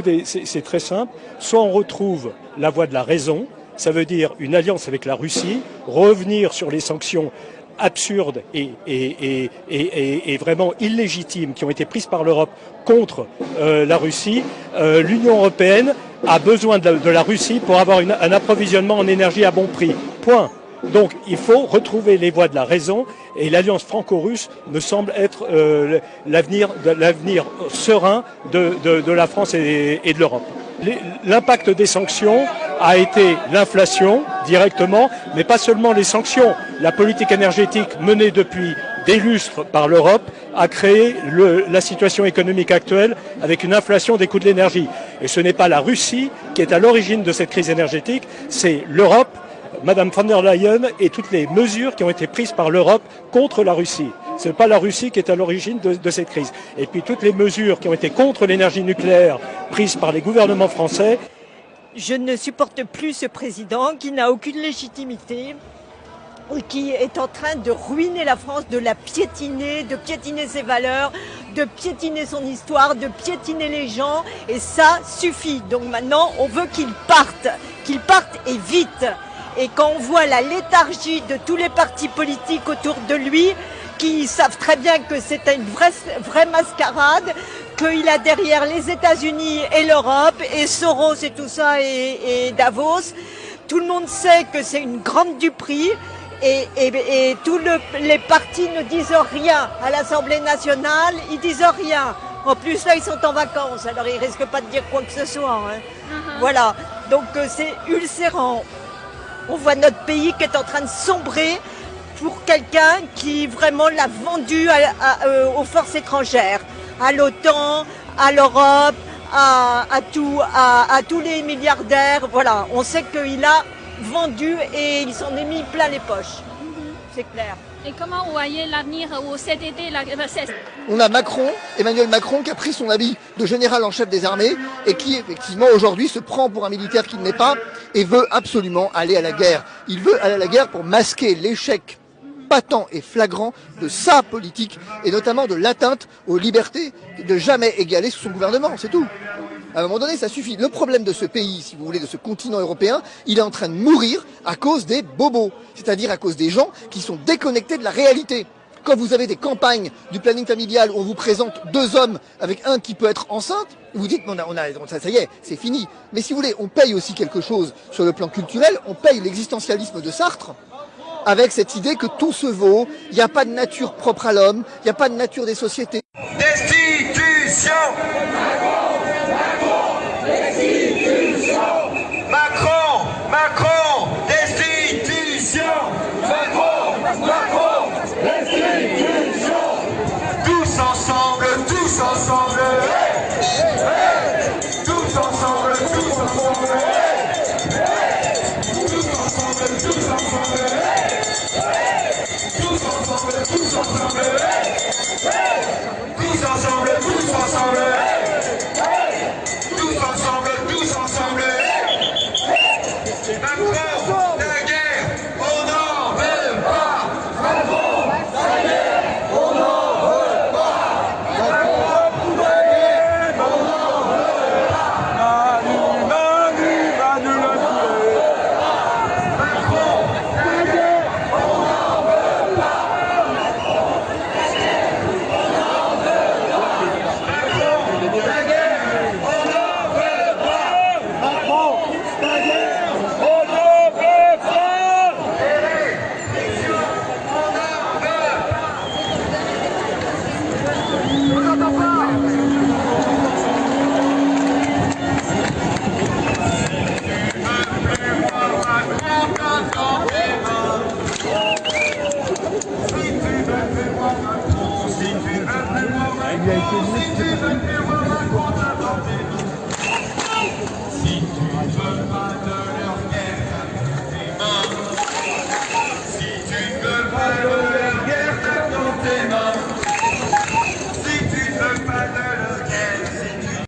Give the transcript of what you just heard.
écoutez, c'est très simple. Soit on retrouve la voie de la raison, ça veut dire une alliance avec la Russie, revenir sur les sanctions absurdes et vraiment illégitimes qui ont été prises par l'Europe contre la Russie. L'Union européenne a besoin de la Russie pour avoir un approvisionnement en énergie à bon prix. Point. Donc il faut retrouver les voies de la raison et l'alliance franco-russe me semble être l'avenir serein de la France et de l'Europe. L'impact des sanctions a été l'inflation directement, mais pas seulement les sanctions. La politique énergétique menée depuis des lustres par l'Europe a créé la situation économique actuelle avec une inflation des coûts de l'énergie. Et ce n'est pas la Russie qui est à l'origine de cette crise énergétique, c'est l'Europe, Madame von der Leyen et toutes les mesures qui ont été prises par l'Europe contre la Russie. Ce n'est pas la Russie qui est à l'origine de cette crise. Et puis toutes les mesures qui ont été contre l'énergie nucléaire prises par les gouvernements français. Je ne supporte plus ce président qui n'a aucune légitimité, qui est en train de ruiner la France, de la piétiner, de piétiner ses valeurs, de piétiner son histoire, de piétiner les gens. Et ça suffit. Donc maintenant, on veut qu'il parte et vite. Et quand on voit la léthargie de tous les partis politiques autour de lui, qui savent très bien que c'est une vraie mascarade, qu'il a derrière les États-Unis et l'Europe, et Soros et tout ça, et Davos, tout le monde sait que c'est une grande duperie, et tous les partis ne disent rien. À l'Assemblée nationale, ils disent rien. En plus, là, ils sont en vacances, alors ils risquent pas de dire quoi que ce soit. Voilà, donc c'est ulcérant. On voit notre pays qui est en train de sombrer pour quelqu'un qui vraiment l'a vendu aux forces étrangères, à l'OTAN, à l'Europe, à tous les milliardaires. Voilà, on sait qu'il a vendu et il s'en est mis plein les poches. C'est clair. Et comment vous voyez l'avenir au CDD On a Emmanuel Macron, qui a pris son habit de général en chef des armées et qui, effectivement, aujourd'hui se prend pour un militaire qu'il n'est pas et veut absolument aller à la guerre. Il veut aller à la guerre pour masquer l'échec patent et flagrant de sa politique et notamment de l'atteinte aux libertés de jamais égalées sous son gouvernement, c'est tout. À un moment donné, ça suffit. Le problème de ce pays, si vous voulez, de ce continent européen, il est en train de mourir à cause des bobos, c'est-à-dire à cause des gens qui sont déconnectés de la réalité. Quand vous avez des campagnes du planning familial où on vous présente 2 hommes avec un qui peut être enceinte, vous dites ça y est, c'est fini. Mais si vous voulez, on paye aussi quelque chose sur le plan culturel, on paye l'existentialisme de Sartre, avec cette idée que tout se vaut, il n'y a pas de nature propre à l'homme, il n'y a pas de nature des sociétés. Destitution.